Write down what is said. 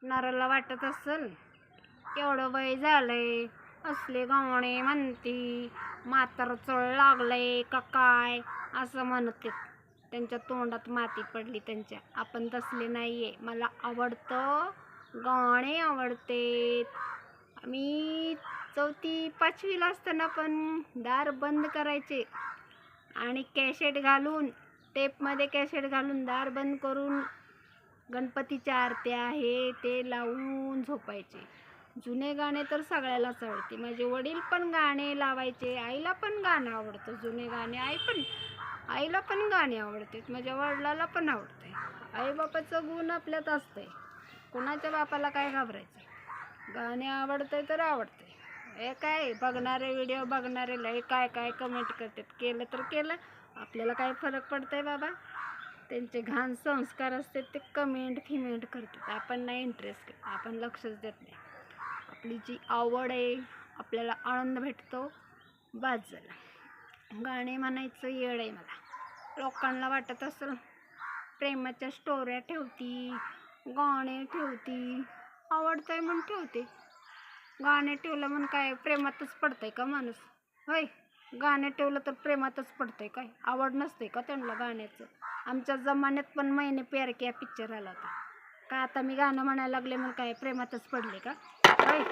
नराला वाटत असेल एवढं वय झालंय असले गाणे म्हणती, म्हातारं चळ लागलंय का काय असं म्हणते. त्यांच्या तोंडात माती पडली त्यांच्या. आपण तसले नाहीये. मला आवडतं, गाणे आवडते. मी 4वी-5वीला असताना पण दार बंद करायचे आणि कॅसेट घालून, टेपमध्ये कॅसेट घालून दार बंद करून गणपतीच्या आरत्या हे ते लावून झोपायचे. जुने गाणे तर सगळ्यालाच आवडते. माझे वडील पण गाणे लावायचे. आईला पण गाणं आवडतं, जुने गाणे. आईला पण गाणे आवडतात. माझ्या वडिलाला पण आवडते. आईबापाचं गुण आपल्यात असतंय. कोणाच्या बापाला काय घाबरायचं. गाणे आवडतंय तर आवडते. हे काय बघणारे, व्हिडिओ बघणारे लय काय काय कमेंट करतात. केलं तर केलं, आपल्याला काय फरक पडतंय बाबा. त्यांचे घाण संस्कार असतात ते कमेंट करतात. आपण नाही इंटरेस्ट, आपण लक्षच देत नाही. आपली जी आवड आहे, आपल्याला आनंद भेटतो, बास झालं. गाणे म्हणायचं येड आहे मला. लोकांना वाटत असेल प्रेमाच्या स्टोऱ्या ठेवती, गाणे ठेवती, आवडतंय म्हणून ठेवते. गाणे ठेवलं म्हणून काय प्रेमातच पडतंय का माणूस? होय, गाणे ठेवलं तर प्रेमातच पडतंय काय? आवड नसते का त्यांना गाण्याचं? आमच्या जमान्यात पण मैंने प्यार किया पिक्चर आला होता. का आता मी गाणं म्हणायला लागले म्हणून काय प्रेमातच पडले का? होय.